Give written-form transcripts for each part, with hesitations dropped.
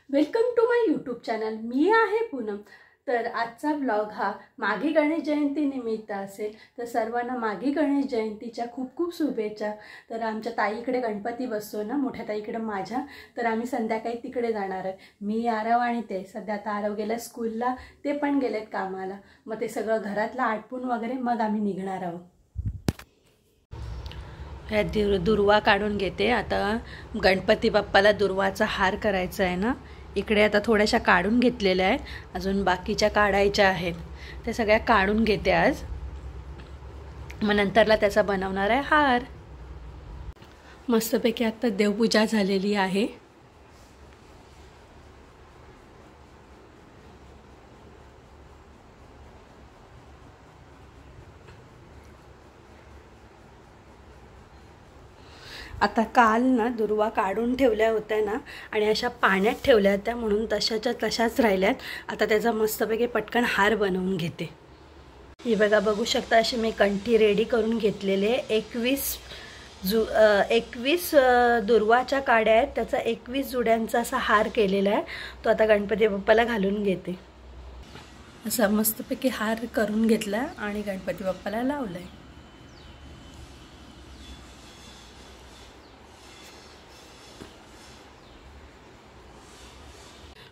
Welcome to my YouTube channel. मी आहे पूनम। तर आजचा ब्लॉग हा माघी गणेश जयंती निमित्त असेल। तर सर्वांना माघी गणेश जयंतीच्या खूप खूप शुभेच्छा। तर आमच्या ताईकडे गणपती बसतो ना, मोठ्या ताईकडे माझ्या, तर आम्ही संध्याकाळी तिकडे जाणार आहे। मी आरव आणि ते सध्या आता आरव गेला स्कूलला, ते पण गेलेत कामाला। मग ते सगळं घरातलं आटपून वगैरे मग आम्ही निघणार आहोत। ह्या दुर्वा काढून घेते। आता गणपती बाप्पाला दुर्वाचा हार करायचा आहे ना, इकडे आता थोड्याशा काढून घेतलेल्या आहेत, अजून बाकीच्या काढायच्या आहेत। ते सगळ्या काढून घेते आज, मग नंतरला त्याचा बनवणार आहे हार। मस्तपैकी आता देवपूजा झालेली आहे। आता काल ना दुर्वा काढून ठेवल्या होत्या ना, आणि अशा पाण्यात ठेवल्या होत्या म्हणून तशाच्या तशाच राहिल्यात। आता त्याचा मस्तपैकी पटकन हार बनवून घेते। ही बघा, बघू शकता अशी मी कंठी रेडी करून घेतलेले। 21 दुर्वाच्या काड्या आहेत, त्याचा 21 जुड्यांचा असा हार केलेला आहे। तो आता गणपती बाप्पाला घालून घेते। असा मस्तपैकी हार करून घेतला आणि गणपती बाप्पाला लावलाय।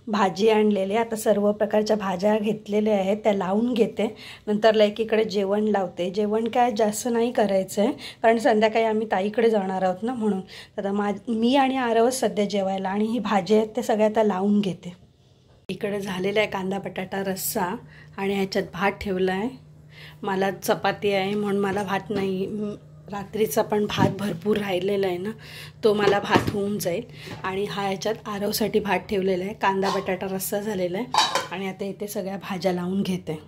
भाजी आणलेली, आता सर्व प्रकारच्या भाज्या घेतलेल्या आहेत, त्या लावून घेते। नंतरला एकीकडे जेवण लावते। जेवण काय जास्त नाही करायचं आहे, कारण संध्याकाळी आम्ही ताईकडे जाणार आहोत ना, म्हणून आता मी आणि आरवच सध्या जेवायला, आणि ही भाजी आहेत ते सगळ्या आता लावून घेते। इकडे झालेला आहे कांदा बटाटा रस्सा, आणि ह्याच्यात भात ठेवला आहे। मला चपाती आहे म्हणून मला भात नाही, रात्रीचा पण भात भरपूर राहिलेला आहे ना, तो मला भात होऊन जाईल। आणि हा ह्याच्यात आरवसाठी भात ठेवलेला आहे, कांदा बटाटा रस्सा झालेला आहे, आणि आता इथे सगळ्या भाज्या लावून घेते।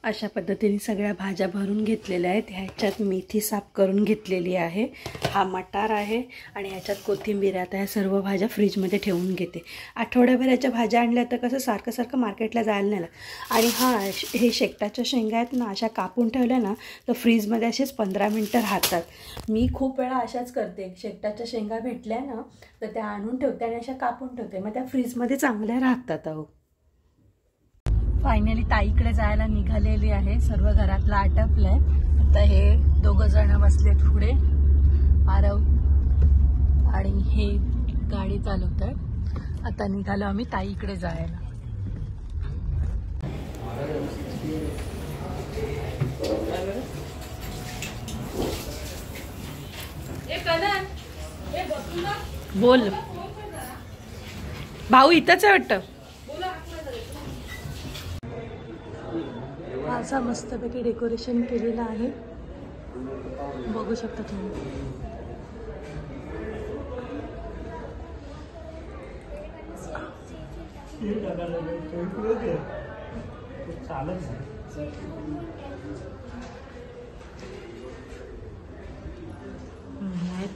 अशा पद्धतीने सगळ्या भाज्या भरून घेतलेल्या आहेत। ह्याच्यात मेथी साफ करून घेतलेली आहे, हा मटार आहे, आणि ह्याच्यात कोथिंबीर। आता ह्या सर्व भाज्या फ्रीजमध्ये ठेवून घेते। आठवड्याभराच्या भाज्या आणल्या तर कसं सारखं मार्केटला जायला नाही लागत। आणि हे शेकटाच्या शेंगा आहेत ना, अशा कापून ठेवल्या ना तर फ्रीजमध्ये असेच 15 मिनटं राहतात। मी खूप वेळा अशाच करते, शेकटाच्या शेंगा भेटल्या ना तर त्या आणून ठेवते आणि अशा कापून ठेवते, मग त्या फ्रीजमध्ये चांगल्या राहतात। अहो, फायनली ताईकडे जायला निघालेली आहे। सर्व घरातलं आटपलंय। आता हे दोघं जण बसलेत पुढे, आरव आणि हे गाडी चालवतात। आता निघालो आम्ही ताईकडे जायला। बोल भाऊ, इथंच आहे वाटतं। असा मस्तपैकी डेकोरेशन केलेलं आहे, बघू शकता तुम्ही।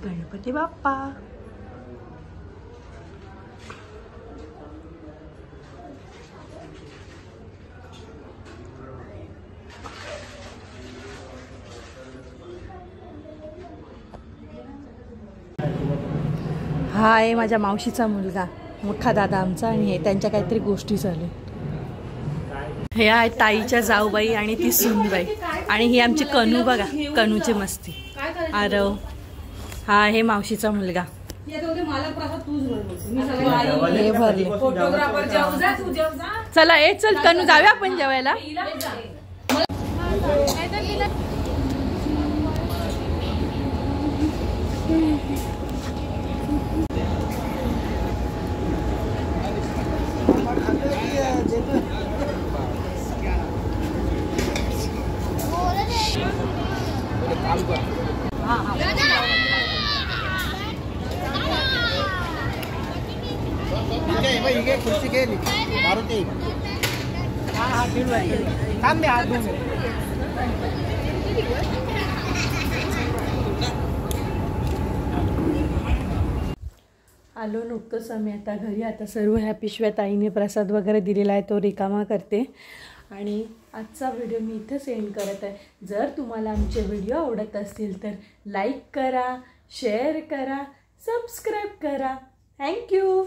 गणपती बाप्पा, हा आहे माझ्या मावशीचा मुलगा, मोठा दादा आमचा, आणि हे त्यांच्या काहीतरी गोष्टी चालू। हे आहे ताईच्या जाऊबाई आणि ती सूनबाई, आणि ही आमची कनू बघा, कनूची मस्ती। आरव, हा आहे मावशीचा मुलगा। हे भरले, चला ए चल कनू, जाऊया आपण जेवायला। खुर्ची गेली मारुती, थांब मी हात धुवून। आलो नुकतंच आम्ही आता घरी। आता सर्व ह्या पिशव्या ताईने प्रसाद वगैरे दिलेला आहे तो रिकामा करते। आणि आजचा व्हिडिओ मी इथेच एंड करत आहे। जर तुम्हाला आमचे व्हिडिओ आवडत असतील तर लाईक करा, शेअर करा, सबस्क्राईब करा. थँक्यू.